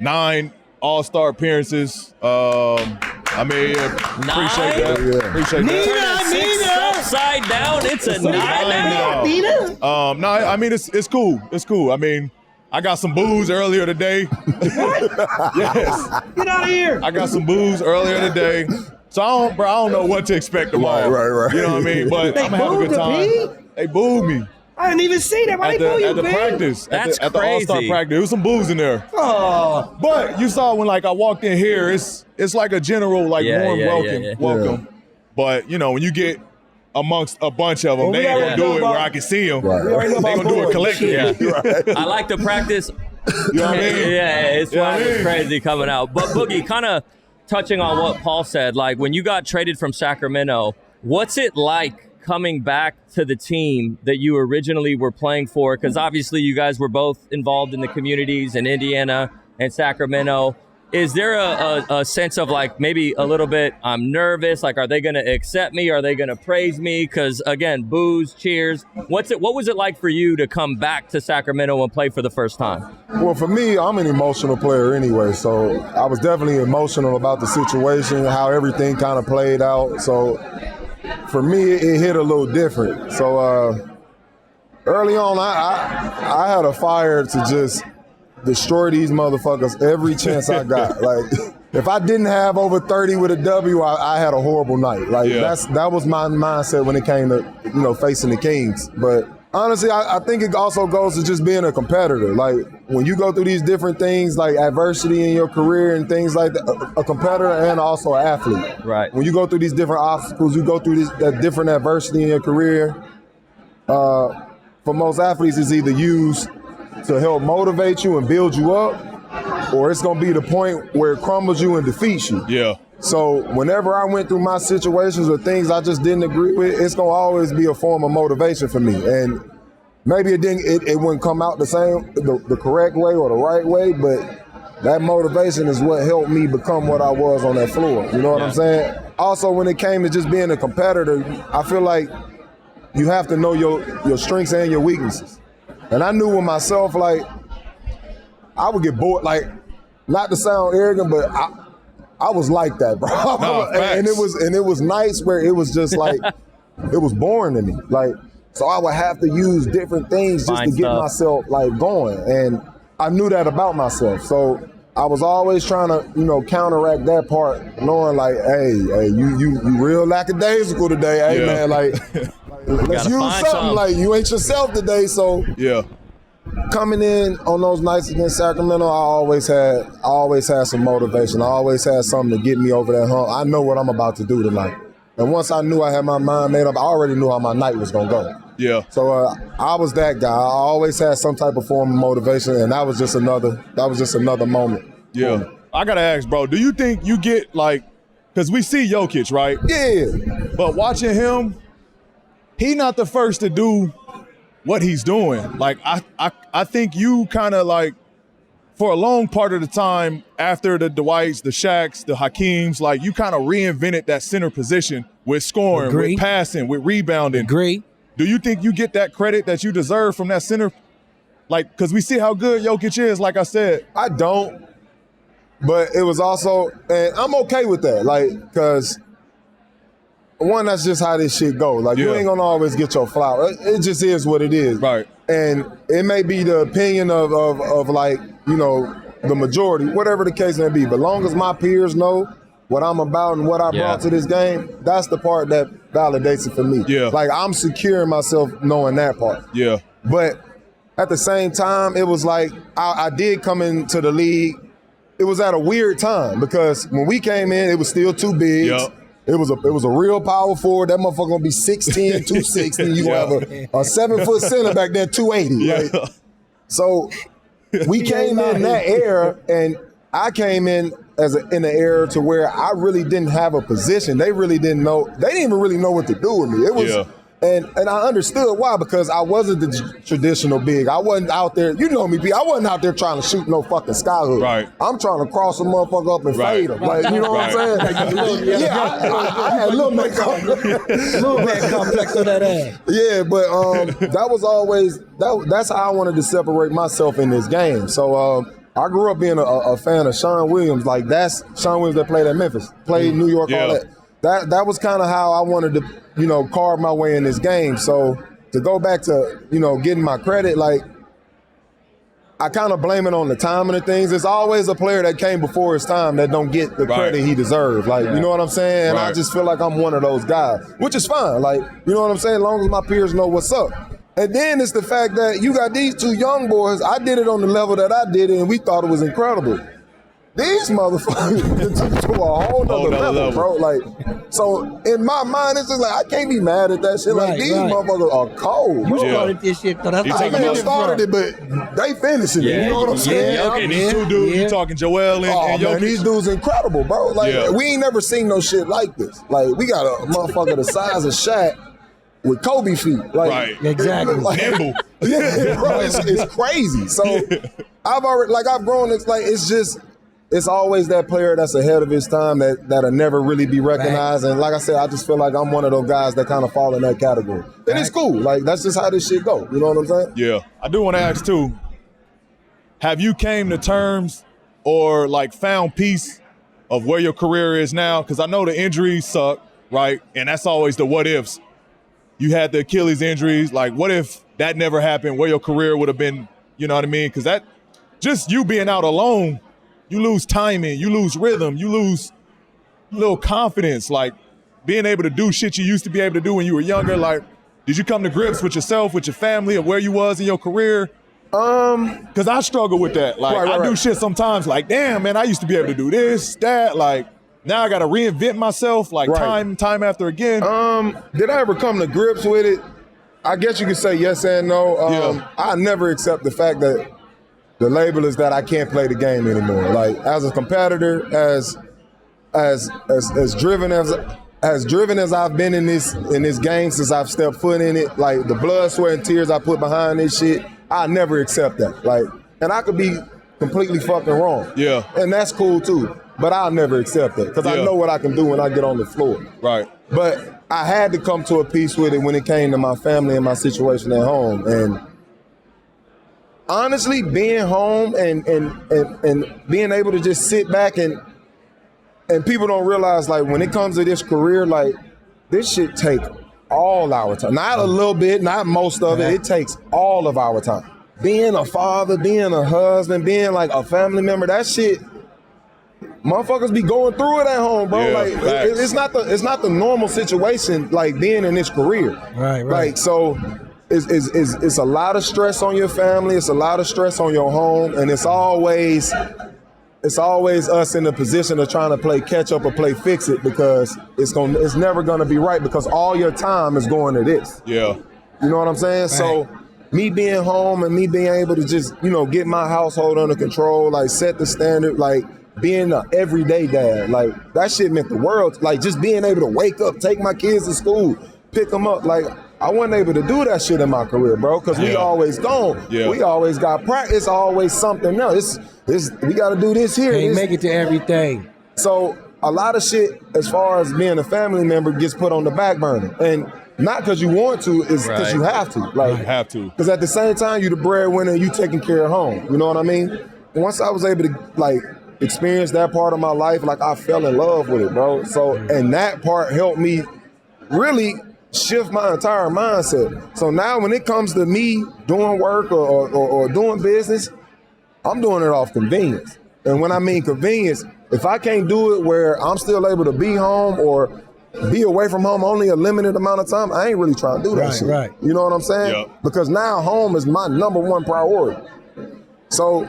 9 All-Star appearances. I mean, appreciate that. Yeah. Appreciate that. Turn it 6 upside down. It's a 9 now. No, I mean it's cool. It's cool. I mean, I got some booze earlier today. Yes, Get out of here. I got some booze earlier today. So I don't know what to expect tomorrow. Right. You know what I mean? But They I'm gonna have a booed good the time. They booed me I didn't even see that. Why at they boo you, the man? practice. That's at the All-Star crazy. practice. There was some booze in there. Oh, But you saw when I walked in here, it's like a general warm welcome. But you know, when you get amongst a bunch of them, Well, they we ain't already gonna do know it where about- I can see them. Right. we already know They about gonna do it boys. collectively. Yeah. I like to practice. You know what I mean? Yeah, it's You know what I mean? crazy coming out. But Boogie, kind of touching on what Paul said, like when you got traded from Sacramento, what's it like coming back to the team that you originally were playing for? Because obviously you guys were both involved in the communities in Indiana and Sacramento. Is there a sense of like maybe a little bit, I'm nervous, like are they going to accept me? Are they going to praise me? Because again, boos, cheers. What was it like for you to come back to Sacramento and play for the first time? Well, for me, I'm an emotional player anyway, so I was definitely emotional about the situation, how everything kind of played out. So for me, it hit a little different. So early on, I had a fire to just destroy these motherfuckers every chance I got. Like, if I didn't have over 30 with a W, I had a horrible night. Like, Yeah. that was my mindset when it came to, facing the Kings. But honestly, I think it also goes to just being a competitor. Like, when you go through these different things, like adversity in your career and things like that, a competitor and also an athlete. Right. When you go through these different obstacles, you go through that different adversity in your career, for most athletes, it's either used to help motivate you and build you up, or it's going to be the point where it crumbles you and defeats you. Yeah. So whenever I went through my situations or things I just didn't agree with, it's going to always be a form of motivation for me. And maybe it wouldn't come out the same, the correct way or the right way, but that motivation is what helped me become what I was on that floor. You know what I'm saying? Also, when it came to just being a competitor, I feel like you have to know your strengths and your weaknesses. And I knew with myself, like, I would get bored, like, not to sound arrogant, but I was like that, bro. No, and it was nice where it was just like, it was boring to me. Like, so I would have to use different things just Find to get stuff. myself like going. And I knew that about myself. So I was always trying to, counteract that part, knowing like, hey, you real lackadaisical today. Hey, Yeah. man, like let's Gotta use find something. something. Like, you ain't yourself today. So Yeah. coming in on those nights against Sacramento, I always had some motivation. I always had something to get me over that hump. I know what I'm about to do tonight. And once I knew I had my mind made up, I already knew how my night was gonna go. Yeah. So I was that guy. I always had some type of form of motivation, and that was just another moment. Yeah. I gotta ask, bro, do you think you get like, because we see Jokic, right? Yeah. But watching him, he not the first to do what he's doing. Like, I think you kind of like, for a long part of the time after the Dwights, the Shaqs, the Hakeems, like you kind of reinvented that center position with scoring, Agree. with passing, with rebounding. Agree. Do you think you get that credit that you deserve from that center? Like, because we see how good Jokic is, like I said. I don't, but it was also, and I'm okay with that, like, because one, that's just how this shit go. Like, you Yeah. ain't gonna always get your flower. It just is what it is. Right. And it may be the opinion of like, the majority, whatever the case may be. But long as my peers know what I'm about and what I brought to this game, that's the part that validates it for me. Yeah. Like, I'm securing myself knowing that part. Yeah. But at the same time, it was like I did come into the league. It was at a weird time because when we came in, it was still too big. Yep. It was a real power forward. That motherfucker gonna be 6'10", 260. You gonna have a 7-foot center back there, 280. Yeah. Like, so we came in that era, and I came in in the era to where I really didn't have a position. They really didn't know. They didn't even really know what to do with me. It was. And I understood why, because I wasn't the traditional big. I wasn't out there, you know me, B. I wasn't out there trying to shoot no fucking skyhook. Right. I'm trying to cross a motherfucker up and fade him. Like, you know what I'm saying? I had a little man complex on that ass. Yeah, but that was always, that's how I wanted to separate myself in this game. So I grew up being a fan of Sean Williams. Like, that's Sean Williams that played at Memphis, played New York, all that. That was kind of how I wanted to, carve my way in this game. So to go back to, getting my credit, like, I kind of blame it on the timing of things. There's always a player that came before his time that don't get the credit he deserves. Like, you know what I'm saying? And I just feel like I'm one of those guys, which is fine. Like, you know what I'm saying? As long as my peers know what's up. And then it's the fact that you got these two young boys. I did it on the level that I did it, and we thought it was incredible. These motherfuckers to a whole nother level, bro. Like, so in my mind, it's just like, I can't be mad at that shit. Like, these motherfuckers are cold, bro. You started this shit, though. That's I may have started it, but they finishing it. You know what I'm saying? Okay, these two dudes, you talking Joel and man, these dudes incredible, bro. Like, we ain't never seen no shit like this. Like, we got a motherfucker the size of Shaq with Kobe feet. Like, exactly. Nimble. Yeah, bro, it's crazy. So I've grown. It's like, it's always that player that's ahead of his time that'll never really be recognized. And like I said, I just feel like I'm one of those guys that kind of fall in that category. And it's cool. Like, that's just how this shit go. You know what I'm saying? Yeah. I do want to ask, too, have you came to terms or, like, found peace of where your career is now? Because I know the injuries suck, right? And that's always the what ifs. You had the Achilles injuries. Like, what if that never happened, where your career would have been, you know what I mean? Because that, just you being out alone, you lose timing, you lose rhythm, you lose a little confidence, like being able to do shit you used to be able to do when you were younger. Like, did you come to grips with yourself, with your family, or where you was in your career? Because I struggle with that. Like, I do shit sometimes like, damn, man, I used to be able to do this, that. Like, now I got to reinvent myself, like time after again. Did I ever come to grips with it? I guess you could say yes and no. I never accept the fact that the label is that I can't play the game anymore. Like, as a competitor, as driven as I've been in this game since I've stepped foot in it, like the blood, sweat, and tears I put behind this shit, I never accept that. Like, and I could be completely fucking wrong. Yeah. And that's cool too. But I'll never accept that because I know what I can do when I get on the floor. Right. But I had to come to a peace with it when it came to my family and my situation at home. And honestly, being home and being able to just sit back and people don't realize, like, when it comes to this career, like, this shit take all our time. Not a little bit, not most of it. It takes all of our time. Being a father, being a husband, being like a family member, that shit, motherfuckers be going through it at home, bro. Yeah, like, it's not the normal situation, like, being in this career. Right. Like, so it's a lot of stress on your family. It's a lot of stress on your home, and it's always us in the position of trying to play catch up or play fix it, because it's never gonna be right, because all your time is going to this. Yeah. You know what I'm saying? Right. So me being home and me being able to just, get my household under control, like, set the standard, like, being an everyday dad, like, that shit meant the world. Like, just being able to wake up, take my kids to school, pick them up, like, I wasn't able to do that shit in my career, bro, because we always gone. Yeah. We always got practice, always something else. We got to do this here. Can't make it to everything. So a lot of shit, as far as being a family member, gets put on the back burner. And not because you want to, it's because you have to. Like, you have to. Because at the same time, you the breadwinner, you taking care of home. You know what I mean? Once I was able to, like, experience that part of my life, like, I fell in love with it, bro. So, and that part helped me really shift my entire mindset. So now when it comes to me doing work or doing business, I'm doing it off convenience. And when I mean convenience, if I can't do it where I'm still able to be home or be away from home only a limited amount of time, I ain't really trying to do that shit. Right. You know what I'm saying? Yep. Because now home is my number one priority. So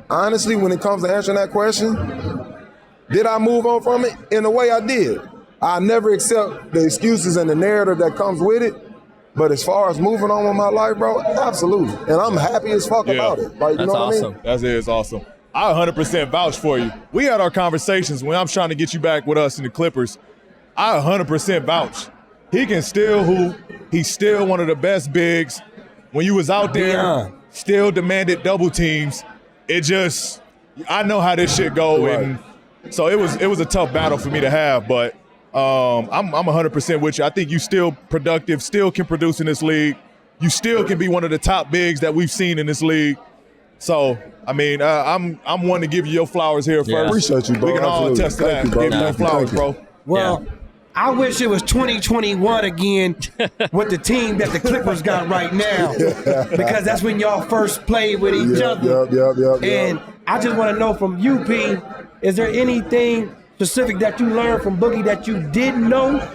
honestly, when it comes to answering that question, did I move on from it? In a way I did. I never accept the excuses and the narrative that comes with it. But as far as moving on with my life, bro, absolutely. And I'm happy as fuck about it. Like, you know what I mean? That is awesome. I 100% vouch for you. We had our conversations when I'm trying to get you back with us in the Clippers. I 100% vouch. He can still hoop. He's still one of the best bigs. When you was out there, still demanded double teams. It just, I know how this shit go. Right. And so it was a tough battle for me to have, but I'm 100% with you. I think you still productive, still can produce in this league. You still can be one of the top bigs that we've seen in this league. So, I mean, I'm one to give you your flowers here first. Appreciate you, bro. We can all Absolutely. attest to that. Thank you, bro. Give you your Thank you. flowers, bro. Well, I wish it was 2021 again with the team that the Clippers got right now, because that's when y'all first played with each other. Yep. And I just want to know from you, P, is there anything specific that you learned from Boogie that you didn't know?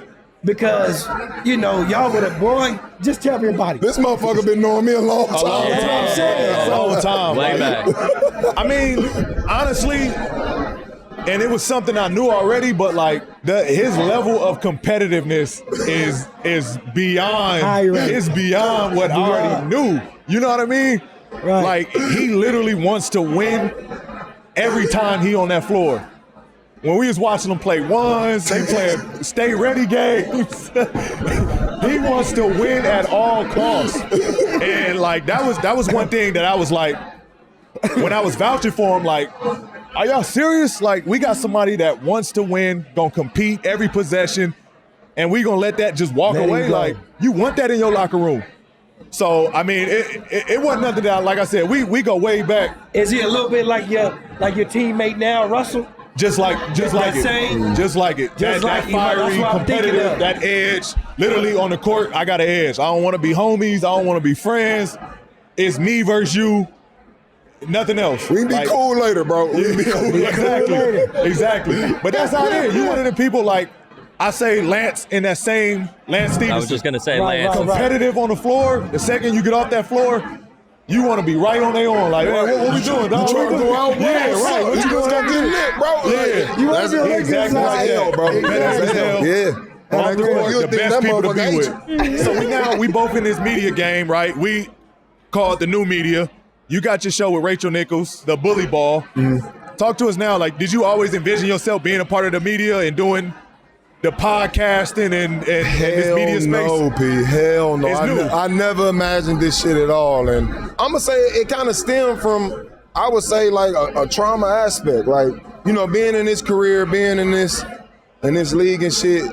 Because, you know, y'all with a boy, just tell everybody. This motherfucker been knowing me a long time. That's what I'm saying. A long time. Way like, back. I mean, honestly, and it was something I knew already, but like his level of competitiveness is beyond. It's beyond what I already knew. You know what I mean? Right. Like he literally wants to win every time he on that floor. When we was watching them play ones, they playing stay ready games. He wants to win at all costs, and like that was one thing that I was like, when I was vouching for him, like, are y'all serious? Like, we got somebody that wants to win, gonna compete every possession, and we gonna let that just walk away? Like, you want that in your locker room. So, I mean, it wasn't nothing that, like I said, we go way back. Is he a little bit like your teammate now, Russell? Just like it. That fiery, competitive, that edge. Literally on the court, I got an edge. I don't want to be homies. I don't want to be friends. It's me versus you. Nothing else. We can be cool later, bro. We can be cool later. Exactly. But that's how it is. You one of the people, like, I say Lance in that same Lance Stevenson. I was just going to say Lance. Competitive on the floor. The second you get off that floor, you want to be right on their own. Like, hey, what we doing, dog? You trying to go out? Yeah, right. What you doing? Get lit, bro. Yeah. You want to be exactly like that, bro. Yeah. On the court, the best people to be with. So we both in this media game, right? We call it the new media. You got your show with Rachel Nichols, the Bully Ball. Mm-hmm. Talk to us now. Like, did you always envision yourself being a part of the media and doing the podcasting and this media space? No, P. Hell no. It's new. I never imagined this shit at all. And I'm going to say it kind of stemmed from, I would say, like a trauma aspect. Like, you know, being in this career, being in this league and shit,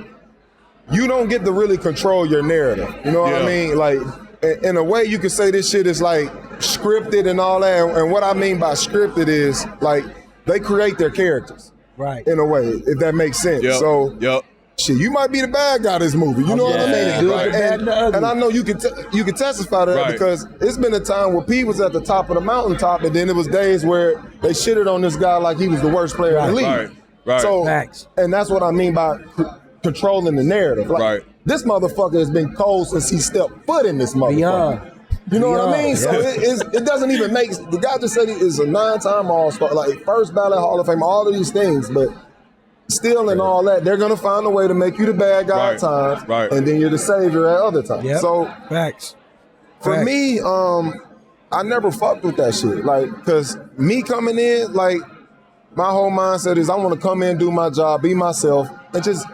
you don't get to really control your narrative. You know what I mean? Like, in a way, you could say this shit is like scripted and all that. And what I mean by scripted is like they create their characters, right? In a way, if that makes sense. So, shit, you might be the bad guy this movie. You know what I mean? Right. And I know you can testify to that because it's been a time where P was at the top of the mountaintop, and then it was days where they shitted on this guy like he was the worst player in the league. Right. So, and that's what I mean by controlling the narrative. Like, this motherfucker has been cold since he stepped foot in this motherfucker. You know what I mean? So it doesn't even make, the guy just said he is a 9-time All-Star, like first ballot Hall of Fame, all of these things, but still and all that, they're gonna find a way to make you the bad guy at times, and then you're the savior at other times. So for me, I never fucked with that shit. Like, cause me coming in, like, my whole mindset is I want to come in, do my job, be myself, and just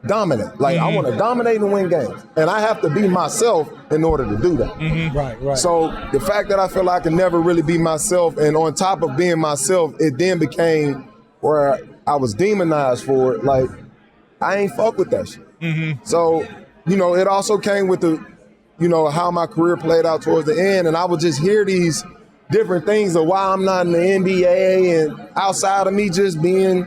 dominate. Like, I want to dominate and win games. And I have to be myself in order to do that. Right. So the fact that I feel I can never really be myself, and on top of being myself, it then became where I was demonized for it. Like, I ain't fuck with that shit. So, you know, it also came with the, you know, how my career played out towards the end. And I would just hear these different things of why I'm not in the NBA and outside of me just being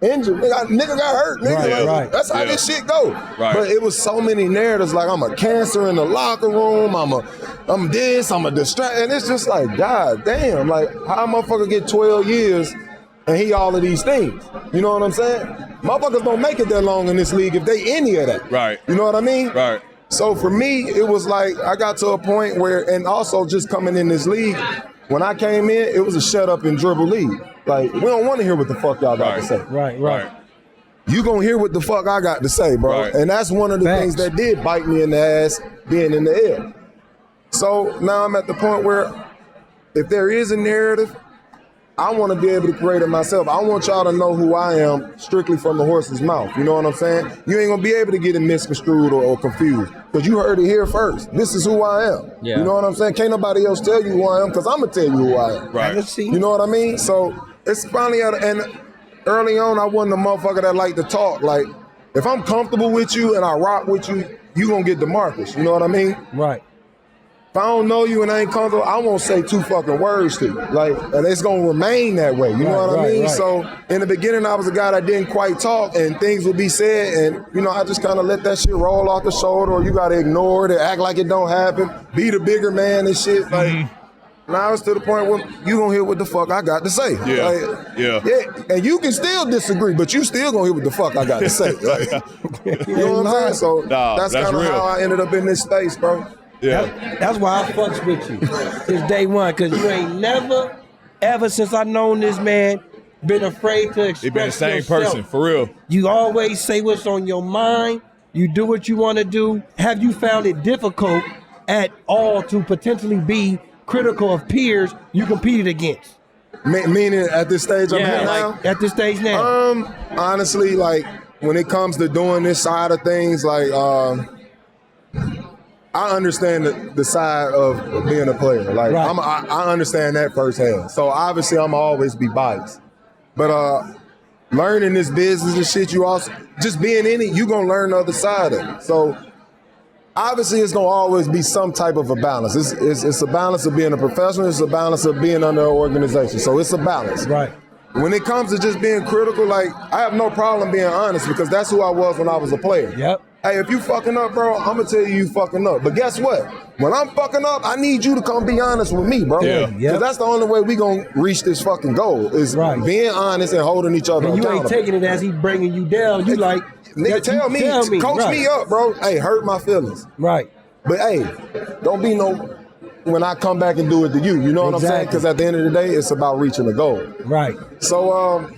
injured. Nigga got hurt. Nigga, that's how this shit go. But it was so many narratives like I'm a cancer in the locker room. I'm this, I'm a distract. And it's just like, God damn, like how a motherfucker get 12 years and he all of these things. You know what I'm saying? Motherfuckers don't make it that long in this league if they any of that. Right. You know what I mean? Right. So for me, it was like I got to a point where, and also just coming in this league, when I came in, it was a shut up and dribble league. Like, we don't want to hear what the fuck y'all got to say. Right. You gonna hear what the fuck I got to say, bro. Right. And that's one of the things that did bite me in the ass being in the air. So now I'm at the point where if there is a narrative, I want to be able to create it myself. I want y'all to know who I am strictly from the horse's mouth. You know what I'm saying? You ain't going to be able to get it misconstrued or confused because you heard it here first. This is who I am. Yeah. You know what I'm saying? Can't nobody else tell you who I am because I'm going to tell you who I am. Right. You know what I mean? So it's finally and early on, I wasn't a motherfucker that liked to talk. Like, if I'm comfortable with you and I rock with you, you going to get DeMarcus. You know what I mean? Right. If I don't know you and I ain't comfortable, I won't say 2 fucking words to you. Like, and it's gonna remain that way. You know what I mean? Right. So in the beginning, I was a guy that didn't quite talk, and things would be said, and you know, I just kind of let that shit roll off the shoulder, or you gotta ignore it, act like it don't happen, be the bigger man and shit. Like, now it's to the point where you gonna hear what the fuck I got to say. Yeah. Like, Yeah. And you can still disagree, but you still gonna hear what the fuck I got to say. Like, you know what I'm saying? So that's kind of real. how I ended up in this space, bro. Yeah. That's why I fucks with you since day one, because you ain't never, ever since I known this man, been afraid to express He been the same yourself. person, for real. You always say what's on your mind. You do what you want to do. Have you found it difficult at all to potentially be critical of peers you competed against? Meaning at this stage I'm here now? At this stage now? Honestly, like, when it comes to doing this side of things, like, I understand the side of being a player. Like, Right. I understand that firsthand. So obviously I'm always be biased. But learning this business and shit, you also, just being in it, you gonna learn the other side of it. So obviously it's gonna always be some type of a balance. It's a balance of being a professional, it's a balance of being under an organization. So it's a balance. Right. When it comes to just being critical, like, I have no problem being honest because that's who I was when I was a player. Yep. Hey, if you fucking up, bro, I'm gonna tell you fucking up. But guess what? When I'm fucking up, I need you to come be honest with me, bro. Yeah. Because that's the only way we gonna reach this fucking goal is being honest and holding each other And you accountable. ain't taking it as he bringing you down. You like, Nigga, tell me, coach right. me up, bro. Hey, hurt my feelings. Right. But hey, don't be no when I come back and do it to you. You know what I'm saying? Exactly. Because at the end of the day, it's about reaching a goal. Right. So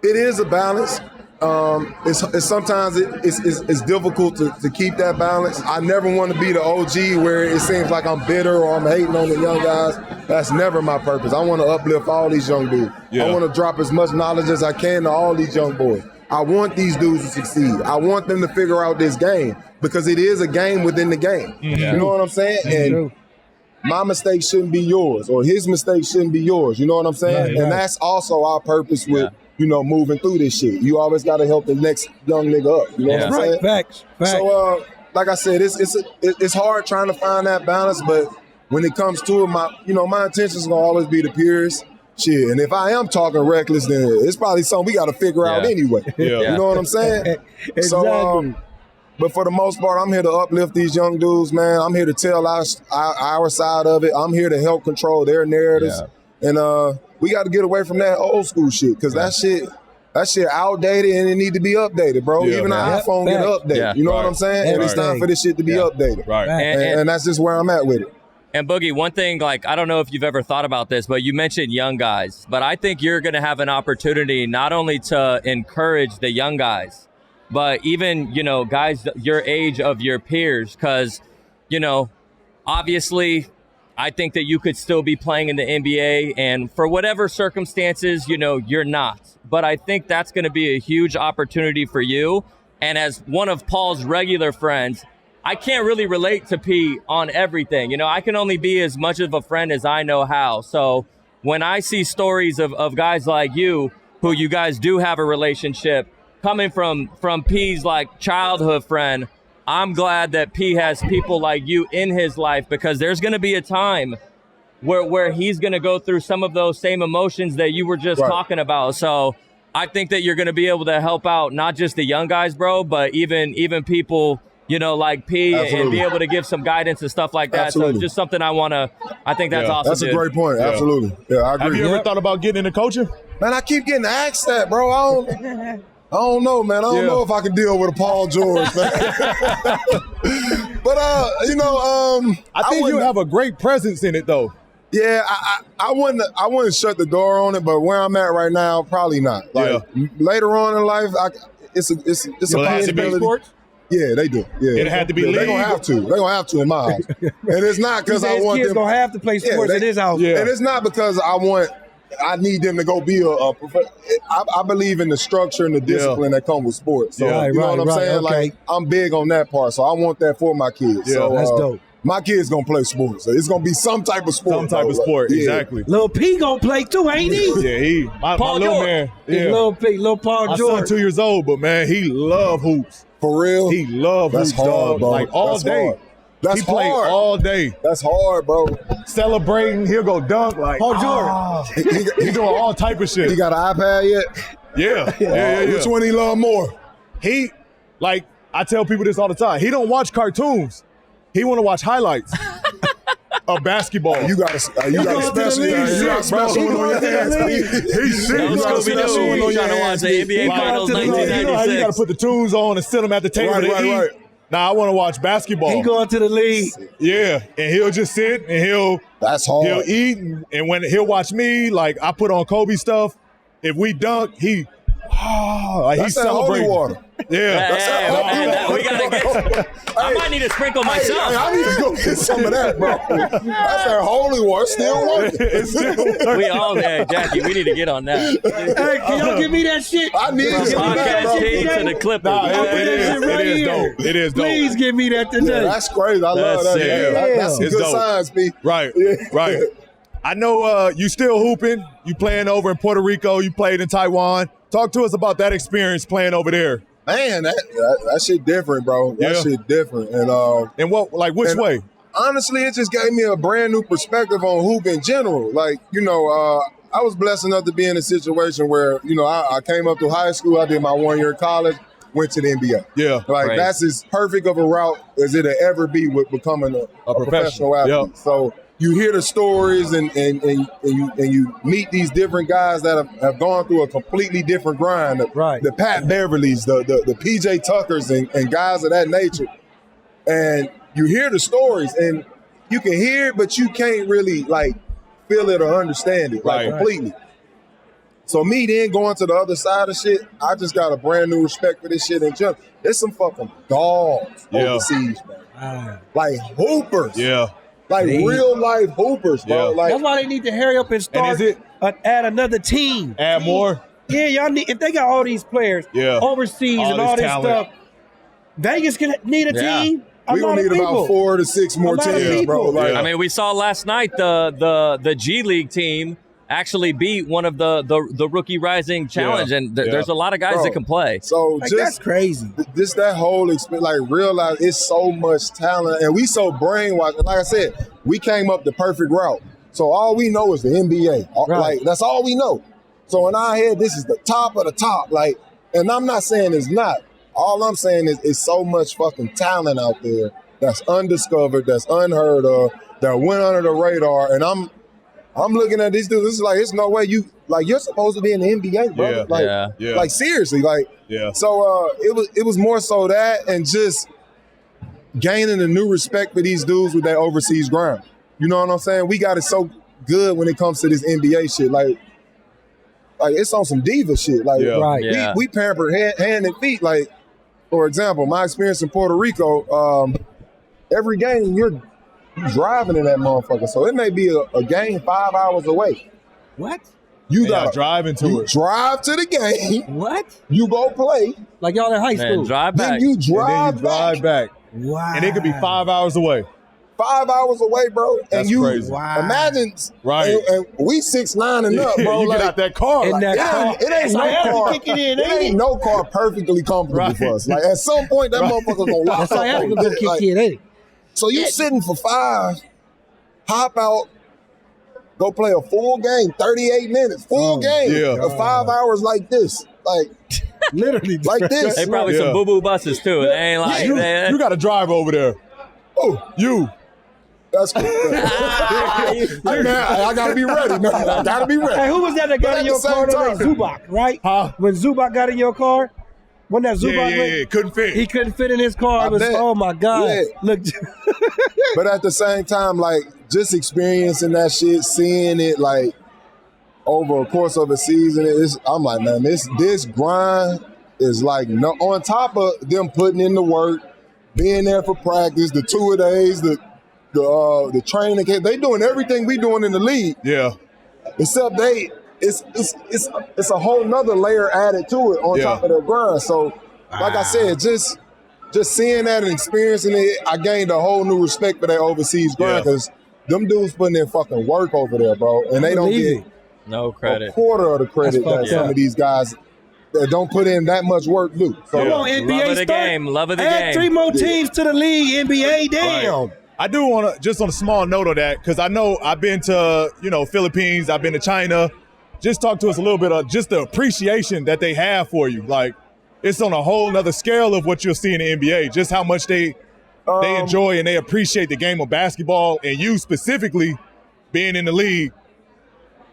it is a balance. It's sometimes it's difficult to keep that balance. I never want to be the OG where it seems like I'm bitter or I'm hating on the young guys. That's never my purpose. I want to uplift all these young dudes. Yeah. I want to drop as much knowledge as I can to all these young boys. I want these dudes to succeed. I want them to figure out this game because it is a game within the game. Yeah. You know what I'm saying? And my mistake shouldn't be yours, or his mistake shouldn't be yours. You know what I'm saying? Right. And that's also our purpose with, you know, moving through this shit. You always got to help the next young nigga up. You know what I'm saying? Facts. So, like I said, it's hard trying to find that balance, but when it comes to it, my intentions gonna always be the purest. Shit, and if I am talking reckless, then it's probably something we got to figure out anyway. Yeah. You know what I'm saying? Exactly. So, but for the most part, I'm here to uplift these young dudes, man. I'm here to tell our side of it. I'm here to help control their narratives. Yeah. And we got to get away from that old school shit because that shit outdated and it need to be updated, bro. Yeah, even man. our iPhone get updated. Yeah. You know what I'm saying? And it's time for this shit to be updated. Right. And that's just where I'm at with it. And Boogie, one thing, like, I don't know if you've ever thought about this, but you mentioned young guys. But I think you're going to have an opportunity not only to encourage the young guys, but even, you know, guys your age of your peers. Because, you know, obviously, I think that you could still be playing in the NBA. And for whatever circumstances, you know, you're not. But I think that's going to be a huge opportunity for you. And as one of Paul's regular friends, I can't really relate to P on everything. You know, I can only be as much of a friend as I know how. So when I see stories of guys like you, who you guys do have a relationship, coming from P's like childhood friend, I'm glad that P has people like you in his life because there's going to be a time where he's going to go through some of those same emotions that you were just talking about. So I think that you're going to be able to help out not just the young guys, bro, but even people like P Absolutely. and be able to give some guidance and stuff like that. Absolutely. So just something I think that's awesome. That's a great point. Yeah. Absolutely. Yeah, I agree. Have you ever thought about getting into coaching? Man, I keep getting asked that, bro. I don't know, man. I don't know if I can deal with a Paul George, man. But I think you have a great presence in it, though. Yeah, I wouldn't shut the door on it, but where I'm at right now, probably not. Like later on in life, it's a possibility. Sports? Yeah, they do. Yeah, it had to be league. They're gonna have to. They're gonna have to in my house, and it's not because I want kids them. gonna have to play sports in his house. Yeah. And it's not because I need them to go be a professional. I believe in the structure and the discipline that come with sports. So you know what I'm saying? Okay. Like I'm big on that part. So I want that for my kids. Yeah, so that's dope. My kids gonna play sports. So it's gonna be some type of sport. Some type of sport, exactly. Lil P gonna play too, ain't he? Yeah, my little George. man. He's Yeah. Lil P, Lil Paul My George. son 2 years old, but man, he love hoops. For real? He love That's hoops, hard, dog. bro. Like all That's day. hard. That's he played hard. all day. That's hard, bro. Celebrating, he'll go dunk like Paul George. He doing all type of shit. He got an iPad yet? Yeah. Which one he love more? He, like, I tell people this all the time. He don't watch cartoons. He want to watch highlights of basketball. You got a special. You got a special one on your hands. He's sick. That was Scooby-Doo when you trying to watch the NBA Finals You know how you got to 1996. put the tunes on and sit them at the table to eat. Right. Nah, I want to watch basketball. He going to the league. Yeah, and he'll just sit and That's hard. he'll eat, and when he'll watch me, like I put on Kobe stuff. If we dunk, like That's he's that holy celebrating. water. Yeah, We gotta get. I might need to sprinkle myself. I need to go get some of that, bro. That's that holy water. Still working. We all, Jackie, we need to get on that. Hey, can y'all give me that shit? I need From some of that, podcast bro. T to the Clippers. Nah, I'll put that shit right it is here. dope. It is dope. Please give me that today. Yeah, that's crazy. I love That's that. it. Yeah. That's some It's good dope. science, P. Right, Yeah. right. I know you still hooping. You playing over in Puerto Rico. You played in Taiwan. Talk to us about that experience playing over there. Man, that shit different, bro. That shit different. And Which way? honestly, it just gave me a brand new perspective on hoop in general. Like, I was blessed enough to be in a situation where, I came up through high school, I did my 1 year of college, went to the NBA. Yeah. Like, Right. that's as perfect of a route as it'll ever be with becoming a professional athlete. Yep. So you hear the stories and you meet these different guys that have gone through a completely different grind. The Pat Beverleys, the PJ Tuckers and guys of that nature. And you hear the stories and you can hear it, but you can't really feel it or understand it completely. So me then going to the other side of shit, I just got a brand new respect for this shit in general. There's some fucking dogs overseas, man. Like hoopers. Yeah. Like real life hoopers, bro. Yeah. Like That's why they need to hurry up and start add another team. Add more? Yeah, y'all need, if they got all these players overseas All and all this this talent. stuff, Vegas can need a team. we gonna need about 4 to 6 more teams, bro. Like, I mean, we saw last night the G League team actually beat one of the Rookie Rising Challenge, and there's a lot of guys that can play. So that's crazy. Just that whole experience, realize it's so much talent, and we so brainwashed. And like I said, we came up the perfect route. So all we know is the NBA. Like that's all we know. So in our head, this is the top of the top. Like, and I'm not saying it's not. All I'm saying is it's so much fucking talent out there that's undiscovered, that's unheard of, that went under the radar, and I'm looking at these dudes. It's like it's no way you're supposed to be in the NBA, bro. Like seriously, So it was more so that and just gaining a new respect for these dudes with that overseas grind. You know what I'm saying? We got it so good when it comes to this NBA shit. Like it's on some diva shit. Like we pamper hand and feet. Like for example, my experience in Puerto Rico. Every game you're driving in that motherfucker. So it may be a game 5 hours away. What? You gotta drive into it. Drive to the game. What? You go play. Like y'all in high school. Drive back. Then you drive back. Wow. And it could be 5 hours away. 5 hours away, bro. That's and you crazy. imagine And we 6'9" and up, bro. You get out that car. In that car. It ain't no car. It ain't no car perfectly comfortable for us. Like at some point that motherfucker gonna lock up. That's how y'all gonna kick in, ain't it? So you sitting for 5, hop out, go play a full game, 38 minutes, full game, 5 hours like this. Like, Literally. like this. They probably some boo-boo buses too. They ain't like You got to drive over there. Oh, You. that's cool. Hey, man, I gotta be ready. Man. I gotta be ready. Hey, who was that got But in at your the same car today? time- Zubac, right? Huh? When Zubac got in your car, when that Zubac went, Yeah. Couldn't fit. he couldn't fit in his car. I It was, bet. oh my God. Yeah. Look, But at the same time, like, just experiencing that shit, seeing it, like, over a course of a season, I'm like, man, this grind is like, no, on top of them putting in the work, being there for practice, the two-a-days, the training, they doing everything we doing in the league, Yeah. except it's a whole nother layer added to it on top of their grind. So, like I said, just seeing that and experiencing it, I gained a whole new respect for that overseas grind because them dudes putting in fucking work over there, bro, and they don't get no a credit. quarter of the credit that some of these guys that don't put in that much work do. So, come on, NBA Love of the start. game. Love of the Add game. 3 more teams to the league, NBA. Damn. I do want to, just on a small note of that, because I know I've been to, Philippines, I've been to China. Just talk to us a little bit of just the appreciation that they have for you. Like, it's on a whole nother scale of what you'll see in the NBA, just how much they enjoy and they appreciate the game of basketball, and you specifically being in the league.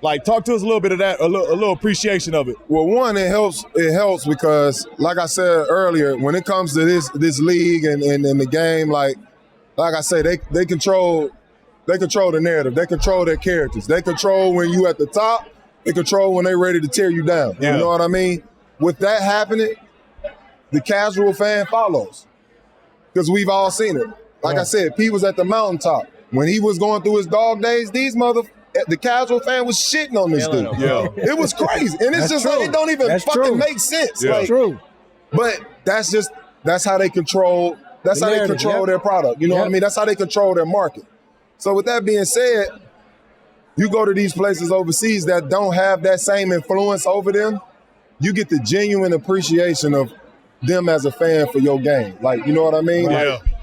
Like, talk to us a little bit of that, a little appreciation of it. Well, one, it helps because, like I said earlier, when it comes to this league and the game, like I said, they control the narrative. They control their characters. They control when you at the top. They control when they're ready to tear you down. Yeah. You know what I mean? With that happening, the casual fan follows because we've all seen it. Like I said, P was at the mountaintop. When he was going through his dog days, the casual fan was shitting on this dude. Yeah. It was crazy. And it's just like, it don't even fucking make sense. Yeah. Like, True. but that's how they control, that's The how they narrative, control their product. You know what I mean? That's how they control their market. So with that being said, you go to these places overseas that don't have that same influence over them, you get the genuine appreciation of them as a fan for your game. Like, you know what I mean?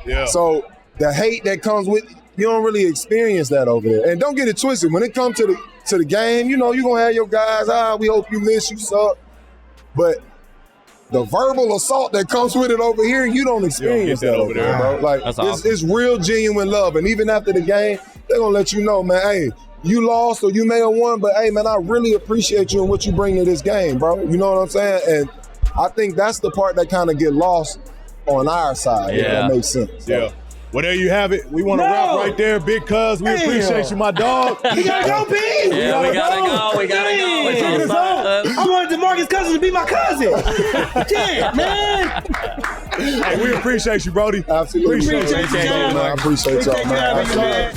Yeah. So the hate that comes with, you don't really experience that over there. And don't get it twisted. When it comes to the game, you're going to have your guys, we hope you miss, you suck. But the verbal assault that comes with it over here, you don't experience that over there, bro. Like, That's awesome. it's real, genuine love. And even after the game, they're going to let you know, man, hey, you lost or you may have won, but hey, man, I really appreciate you and what you bring to this game, bro. You know what I'm saying? And I think that's the part that kind of get lost on our side, if that makes sense. Yeah. Well, there you have it. We want to wrap right there, Big Cuz. We appreciate you, my dog. We gotta go, B. Yeah, we gotta go. We gotta go. I wanted DeMarcus Cousins to be my cousin. Damn, man. Hey, we appreciate you, Brody. Absolutely. Appreciate you, man. I appreciate y'all, man. Man.